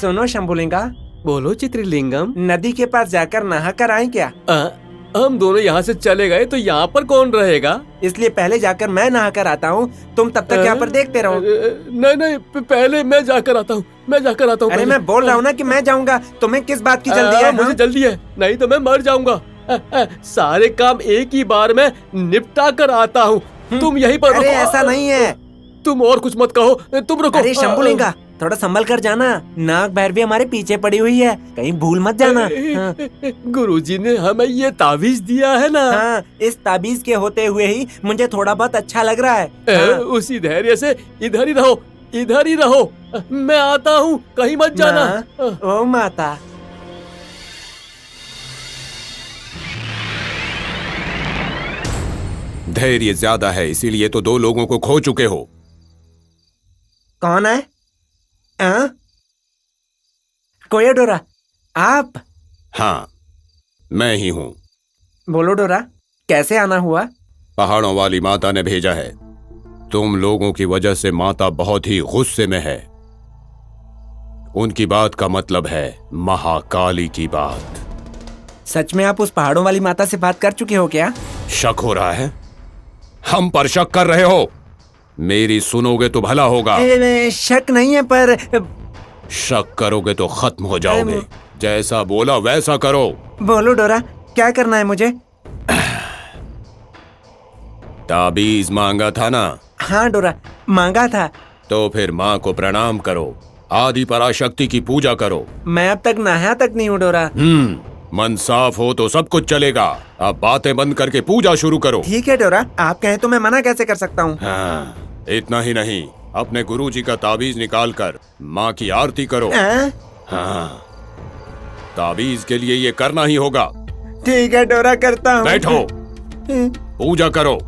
सुनो शंभुलिंगा, बोलो चित्रलिंगम। नदी के पास जाकर नहा कर आए क्या? हम दोनों यहाँ से चले गए तो यहाँ पर कौन रहेगा? इसलिए पहले जाकर मैं नहा कर आता हूँ, तुम तब तक यहाँ पर देखते रहो। नहीं, पहले मैं जाकर आता हूँ, अरे मैं बोल रहा हूँ ना कि मैं जाऊँगा, तुम्हें किस बात की जल्दी है? मुझे जल्दी है, नहीं तो मैं मर जाऊंगा। सारे काम एक ही बार में निपटा कर आता हूँ, तुम यहीं पर रुको। अरे ऐसा नहीं है, तुम और कुछ मत कहो, तुम रुको। अरे शंभुलिंगा, थोड़ा संभल कर जाना, नाग भैरवी हमारे पीछे पड़ी हुई है, कहीं भूल मत जाना। गुरुजी ने हमें ये ताबीज दिया है ना। हाँ, इस ताबीज के होते हुए ही मुझे थोड़ा बहुत अच्छा लग रहा है। उसी धैर्य से इधर ही रहो, इधर ही रहो, मैं आता हूँ, कहीं मत जाना। ओ माता। धैर्य ज्यादा है, इसीलिए तो 2 लोगों को खो चुके हो। कौन है? कोया डोरा, आप? हाँ, मैं ही हूँ। बोलो डोरा, कैसे आना हुआ? पहाड़ों वाली माता ने भेजा है। तुम लोगों की वजह से माता बहुत ही गुस्से में है। उनकी बात का मतलब है महाकाली की बात। सच में आप उस पहाड़ों वाली माता से बात कर चुके हो क्या? शक हो रहा है? हम पर शक कर रहे हो? मेरी सुनोगे तो भला होगा। शक नहीं है, पर शक करोगे तो खत्म हो जाओगे। जैसा बोला वैसा करो। बोलो डोरा, क्या करना है मुझे? ताबीज मांगा था ना? हाँ डोरा, मांगा था। तो फिर माँ को प्रणाम करो, आदि पराशक्ति की पूजा करो। मैं अब तक नहाया तक नहीं हूँ डोरा। मन साफ हो तो सब कुछ चलेगा। अब बातें बंद करके पूजा शुरू करो। ठीक है डोरा, आप कहें तो मैं मना कैसे कर सकता हूँ। हाँ, इतना ही नहीं, अपने गुरुजी का ताबीज निकाल कर माँ की आरती करो। हाँ, ताबीज के लिए ये करना ही होगा। ठीक है डोरा, करता हूँ। बैठो, पूजा करो।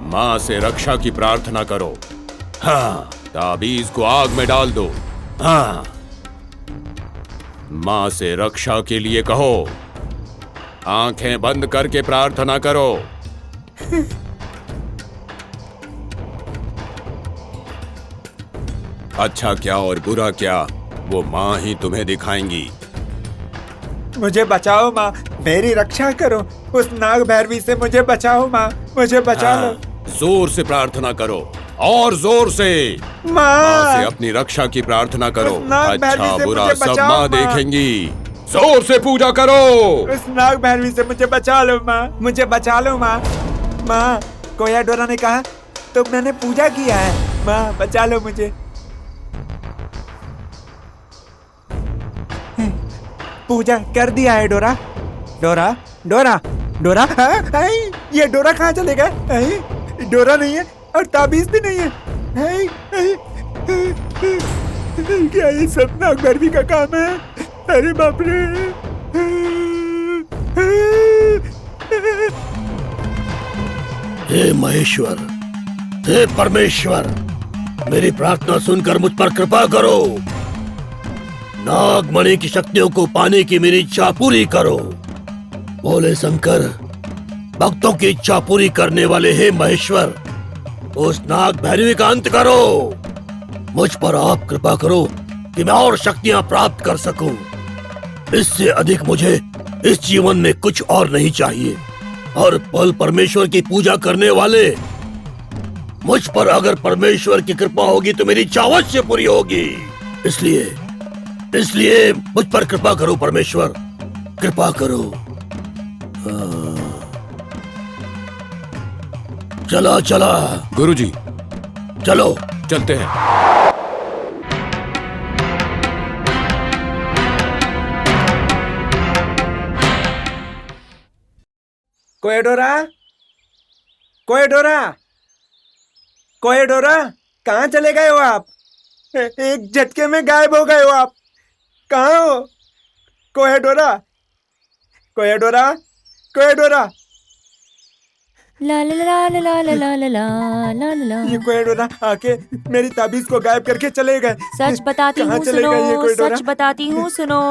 माँ से रक्षा की प्रार्थना करो। हाँ, ताबीज को आग में डाल दो। हाँ, माँ से रक्षा के लिए कहो। आंखें बंद करके प्रार्थना करो। अच्छा क्या और बुरा क्या, वो माँ ही तुम्हें दिखाएंगी। मुझे बचाओ माँ, मेरी रक्षा करो, उस नाग भैरवी से मुझे बचाओ माँ, मुझे बचा लो। जोर से प्रार्थना करो, और जोर से। माँ से अपनी रक्षा की प्रार्थना करो। अच्छा बुरा सब माँ देखेंगी। जोर से पूजा करो। उस नाग भैरवी से मुझे बचा लो माँ, मुझे बचा लो माँ। माँ, कोया डोरा ने कहा तो मैंने पूजा किया है। माँ बचा लो मुझे। पूजा कर दिया है डोरा। डोरा डोरा डोरा, ये डोरा कहाँ चले गए? डोरा नहीं है और ताबीज भी नहीं है। क्या ये सब नाग भैरवी का काम है? अरे बाप रे। हे महेश्वर, हे परमेश्वर, मेरी प्रार्थना सुनकर मुझ पर कृपा करो। नागमणि की शक्तियों को पाने की मेरी इच्छा पूरी करो। बोले शंकर, भक्तों की इच्छा पूरी करने वाले हे महेश्वर, उस नाग भैरवी का अंत करो। मुझ पर आप कृपा करो कि मैं और शक्तियां प्राप्त कर सकूं। इससे अधिक मुझे इस जीवन में कुछ और नहीं चाहिए। हर पल परमेश्वर की पूजा करने वाले, मुझ पर अगर परमेश्वर की कृपा होगी तो मेरी इच्छा अवश्य पूरी होगी। इसलिए मुझ पर कृपा करो परमेश्वर, कृपा करो। चला चला गुरुजी, चलो चलते हैं। कोएडोरा, कोएडोरा, कोएडोरा, कहाँ चले गए हो आप? एक झटके में गायब हो गए हो आप। कहाँ हो? कोएडोरा, कोएडोरा, कोएडोरा। ला ला ला ला ला ला ला ला ला ला। ये कोएडोरा आके मेरी ताबीज को गायब करके चले गए। सच बताती हूँ सुनो, सच बताती हूँ सुनो।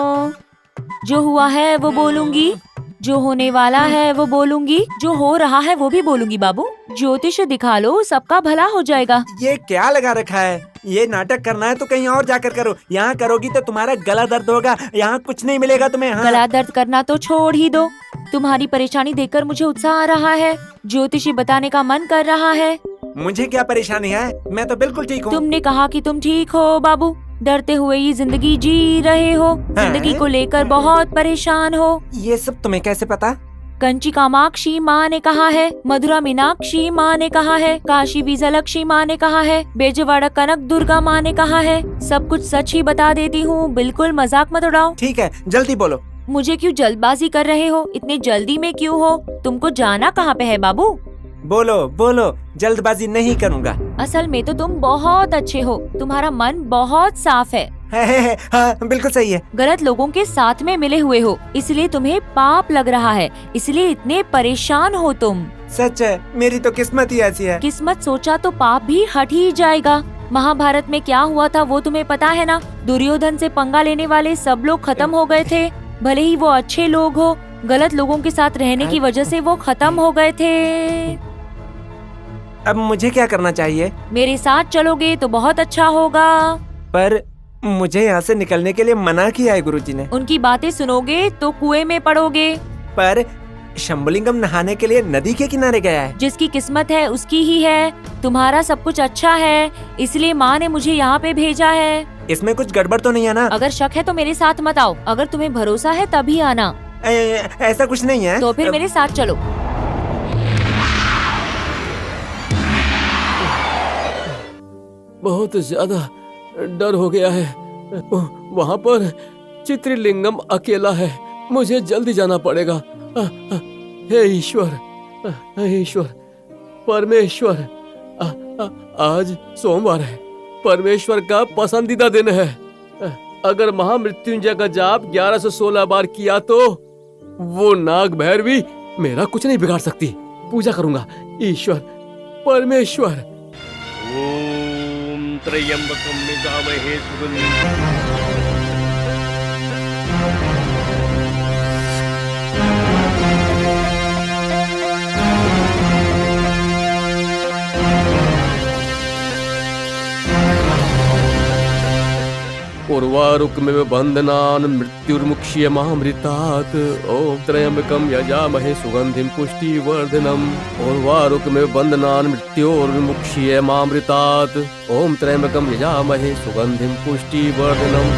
जो हुआ है वो बोलूंगी, जो होने वाला है वो बोलूंगी, जो हो रहा है वो भी बोलूंगी। बाबू ज्योतिष दिखा लो, सबका भला हो जाएगा। ये क्या लगा रखा है? ये नाटक करना है तो कहीं और जाकर करो, यहाँ करोगी तो तुम्हारा गला दर्द होगा, यहाँ कुछ नहीं मिलेगा तुम्हें। हाँ। गला दर्द करना तो छोड़ ही दो, तुम्हारी परेशानी देखकर मुझे उत्साह आ रहा है, ज्योतिषी बताने का मन कर रहा है। मुझे क्या परेशानी है, मैं तो बिल्कुल ठीक हूँ। तुमने कहा कि तुम ठीक हो बाबू, डरते हुए ये जिंदगी जी रहे हो, जिंदगी को लेकर बहुत परेशान हो। ये सब तुम्हें कैसे पता? कंची कामाक्षी माँ ने कहा है, मधुरा मीनाक्षी माँ ने कहा है, काशी विजयलक्ष्मी माँ ने कहा है, बेजवाड़ा कनक दुर्गा माँ ने कहा है। सब कुछ सच ही बता देती हूँ, बिल्कुल मजाक मत उड़ाओ। ठीक है, जल्दी बोलो। मुझे क्यों जल्दबाजी कर रहे हो? इतनी जल्दी में क्यों हो? तुमको जाना कहाँ पे है बाबू? बोलो बोलो, जल्दबाजी नहीं करूँगा। असल में तो तुम बहुत अच्छे हो, तुम्हारा मन बहुत साफ है। हाँ, बिल्कुल सही है। गलत लोगों के साथ में मिले हुए हो, इसलिए तुम्हें पाप लग रहा है, इसलिए इतने परेशान हो तुम। सच है, मेरी तो किस्मत ही ऐसी है। किस्मत सोचा तो पाप भी हट ही जाएगा। महाभारत में क्या हुआ था वो तुम्हें पता है ना? दुर्योधन से पंगा लेने वाले सब लोग खत्म हो गए थे, भले ही वो अच्छे लोग हो, गलत लोगों के साथ रहने की वजह से वो खत्म हो गए थे। अब मुझे क्या करना चाहिए? मेरे साथ चलोगे तो बहुत अच्छा होगा। पर मुझे यहाँ से निकलने के लिए मना किया है गुरुजी ने। उनकी बातें सुनोगे तो कुएं में पड़ोगे। पर शंभुलिंगम नहाने के लिए नदी के किनारे गया है। जिसकी किस्मत है उसकी ही है। तुम्हारा सब कुछ अच्छा है, इसलिए माँ ने मुझे यहाँ पे भेजा है। इसमें कुछ गड़बड़ तो नहीं है ना? अगर शक है तो मेरे साथ मत आओ, अगर तुम्हें भरोसा है तभी आना। ऐसा कुछ नहीं है। तो फिर मेरे साथ चलो। बहुत ज्यादा डर हो गया है। वहाँ पर चित्रलिंगम अकेला है, मुझे जल्दी जाना पड़ेगा। हे ईश्वर, ईश्वर, परमेश्वर, आज सोमवार है, परमेश्वर का पसंदीदा दिन है। अगर महामृत्युंजय का जाप 1116 बार किया तो वो नाग भैरवी मेरा कुछ नहीं बिगाड़ सकती। पूजा करूंगा। ईश्वर, परमेश्वर। ओम त्र्यंबकम यजामहे सुगंधिं उर्वारुकमिव बन्धनान् मृत्युर्मुक्ष्यमामृतात्। ॐ त्र्यंबकं यजामहे सुगन्धिं पुष्टिवर्धनम्। उर्वारुकमिव बन्धनान् मृत्योर्मुक्ष्यमामृतात्। ॐ त्र्यंबकं यजामहे सुगन्धिं पुष्टिवर्धनम्।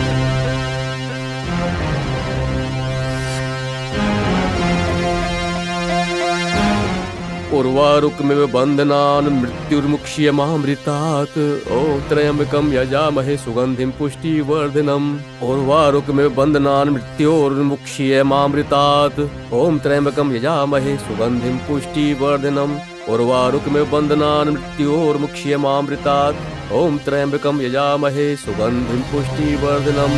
उर्वारुकमिव बन्धनान् मृत्युर्मुक्ष्यमामृतात्। ॐ त्र्यंबकं यजामहे सुगन्धिं पुष्टिवर्धनम्। उर्वारुकमिव बन्धनान् मृत्योर्मुक्ष्यमामृतात्। ॐ त्र्यंबकं यजामहे सुगन्धिं पुष्टिवर्धनम्। उर्वारुकमिव बन्धनान् मृत्योर्मुक्ष्यमामृतात्। ॐ त्र्यंबकं यजामहे सुगन्धिं पुष्टिवर्धनम्।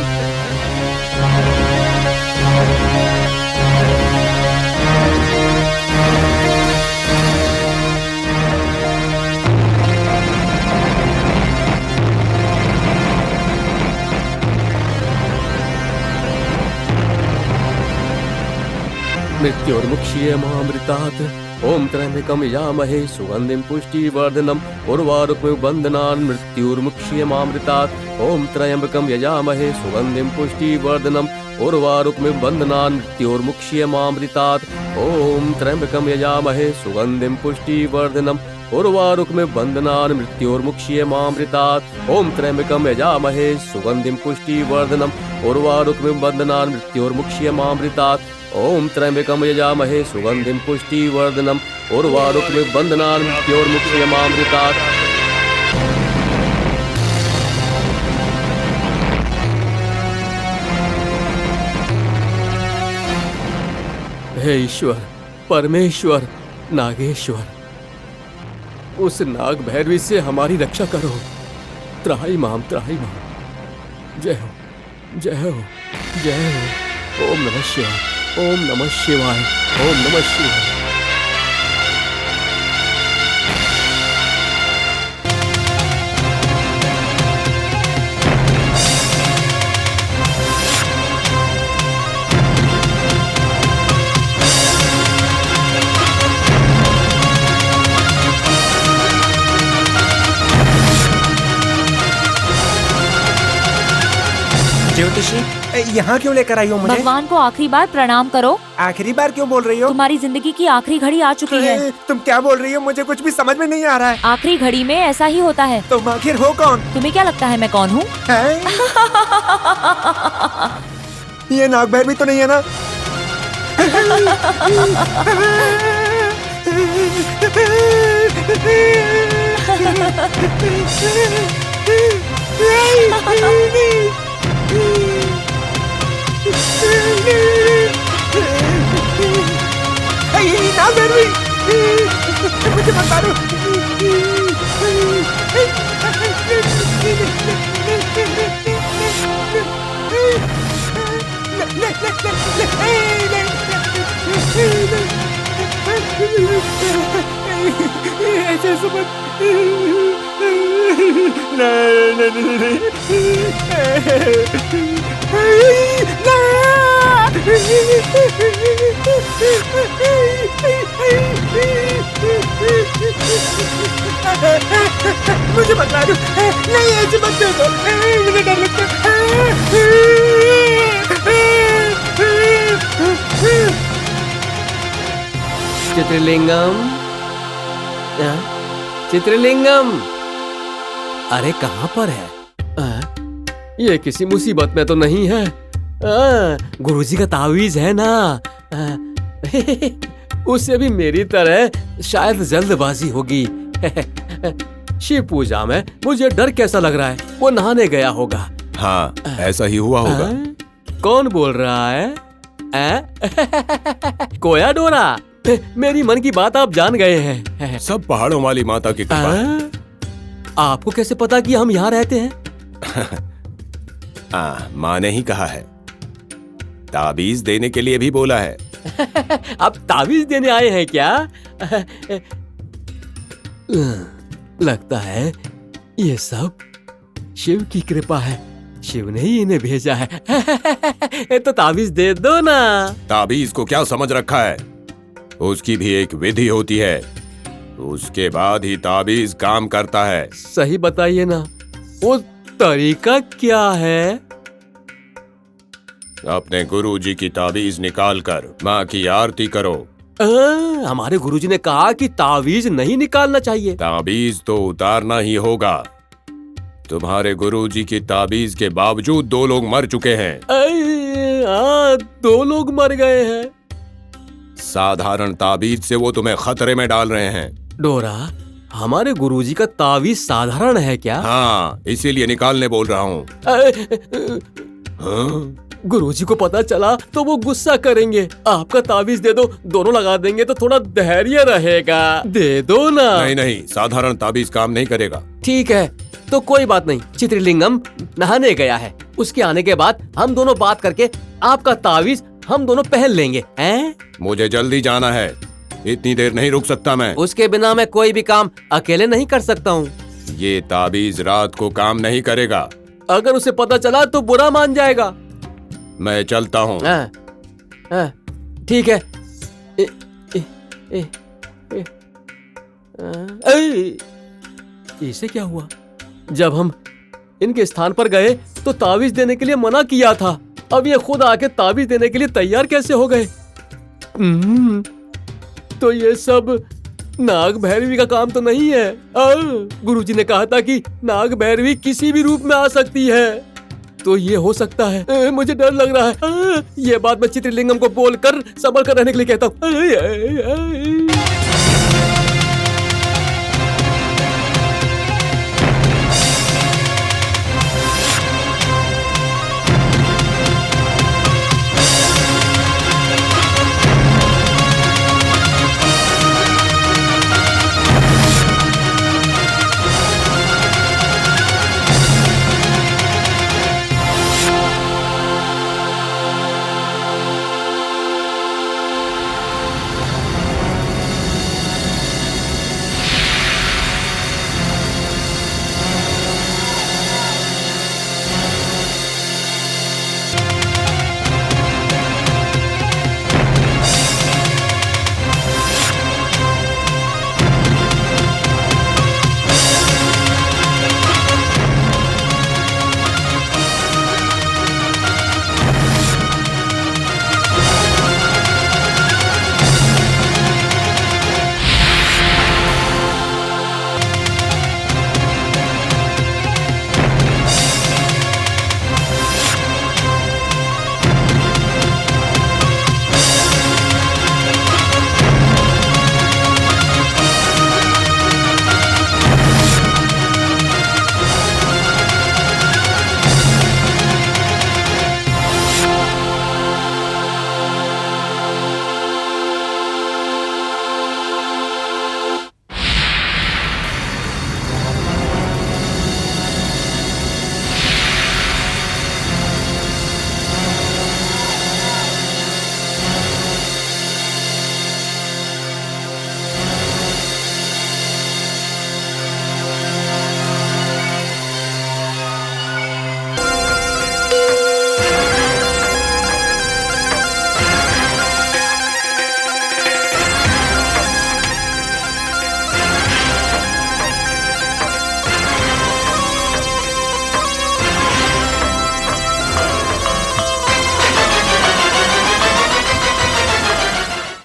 मृत्योर्मुक्ष्यमामृतात्। ॐ त्र्यंबकं यजामहे सुगन्धिं पुष्टिवर्धनम्। उर्वारुकमिव बन्धनान् मृत्योर्मुक्ष्यमामृतात्। ॐ त्र्यंबकं यजामहे सुगन्धिं पुष्टिवर्धनम्। उर्वारुकमिव बन्धनान् मृत्योर्मुक्ष्यमामृतात्। ॐ त्र्यंबकं यजामहे सुगन्धिं पुष्टिवर्धनम्। उर्वारुकमिव बन्धनान् मृत्योर्मुक्ष्यमामृतात्। ॐ त्र्यंबकं यजामहे सुगन्धिं पुष्टिवर्धनम्। उर्वारुकमिव बन्धनान् मृत्योर्मुक्ष्यमामृतात्। ॐ त्र्यंबकं यजामहे सुगन्धिं पुष्टिवर्धनम्। उर्वारुकमिव बन्धनान् मृत्योर्मुक्ष्यमामृतात्। हे ईश्वर, परमेश्वर, नागेश्वर, उस नाग भैरवी से हमारी रक्षा करो। त्राही माम, त्राही माम। जय हो, जय हो, जय हो। ओम नमः शिवाय, ओम नमः शिवाय, ओम नमः शिवाय। ज्योतिषी, यहाँ क्यों लेकर आई हो मुझे? भगवान को आखिरी बार प्रणाम करो। आखिरी बार क्यों बोल रही हो? तुम्हारी जिंदगी की आखिरी घड़ी आ चुकी है। तुम क्या बोल रही हो? मुझे कुछ भी समझ में नहीं आ रहा है। आखिरी घड़ी में ऐसा ही होता है। तुम आखिर हो कौन? तुम्हें क्या लगता है मैं कौन हूँ? हैं? ये नाग भैरवी तो नहीं है ना? नाग भैरवी, मुझे मत मारो। ऐसे समझ मुझे बता दो। नहीं, ऐसे मत देखो, मुझे डर लगता है। चित्रलिंगम, चित्रलिंगम, अरे कहाँ पर है? ये किसी मुसीबत में तो नहीं है? गुरुजी का तावीज है ना? उससे भी मेरी तरह शायद जल्दबाजी होगी। शिव पूजा में मुझे डर कैसा लग रहा है? वो नहाने गया होगा। हाँ, ऐसा ही हुआ होगा। कौन बोल रहा है? कोया डोरा, मेरी मन की बात आप जान गए हैं। सब पहाड़ों वाली माता की कृपा है। आपको कैसे पता कि हम यहाँ रहते हैं? माँ ने ही कहा है। ताबीज देने के लिए भी बोला है। आप ताबीज देने आए हैं क्या? लगता है ये सब शिव की कृपा है। शिव ने ही इन्हें भेजा है। तो ताबीज दे दो ना। ताबीज को क्या समझ रखा है? उसकी भी एक विधि होती है, उसके बाद ही ताबीज काम करता है। सही बताइए ना, वो तरीका क्या है? अपने गुरुजी की ताबीज निकालकर माँ की आरती करो। हमारे गुरुजी ने कहा कि ताबीज नहीं निकालना चाहिए। ताबीज तो उतारना ही होगा। तुम्हारे गुरुजी की ताबीज के बावजूद 2 लोग मर चुके हैं। 2 लोग मर गए हैं। साधारण ताबीज से वो तुम्हें खतरे में डाल रहे हैं। डोरा, हमारे गुरुजी का ताबीज साधारण है क्या? हाँ, इसीलिए निकालने बोल रहा हूँ। गुरुजी को पता चला तो वो गुस्सा करेंगे। आपका ताबीज दे दो, दोनों लगा देंगे तो थोड़ा धैर्य रहेगा। दे दो ना। नहीं नहीं, साधारण ताबीज काम नहीं करेगा। ठीक है, तो कोई बात नहीं। चित्रलिंगम नहाने गया है, उसके आने के बाद हम दोनों बात करके आपका ताबीज हम दोनों पहन लेंगे। हैं? मुझे जल्दी जाना है, इतनी देर नहीं रुक सकता मैं। उसके बिना मैं कोई भी काम अकेले नहीं कर सकता हूँ। ये ताबीज रात को काम नहीं करेगा। अगर उसे पता चला तो बुरा मान जाएगा। मैं चलता हूँ। ठीक है। इसे क्या हुआ? जब हम इनके स्थान पर गए तो ताबीज देने के लिए मना किया था। अब ये खुद आके ताबीज देने के लिए तैयार कैसे हो गए? तो ये सब नाग भैरवी का काम तो नहीं है। गुरुजी ने कहा था कि नाग भैरवी किसी भी रूप में आ सकती है, तो ये हो सकता है। मुझे डर लग रहा है। ये बात मैं चित्रलिंगम को बोलकर संभल कर रहने के लिए कहता हूँ।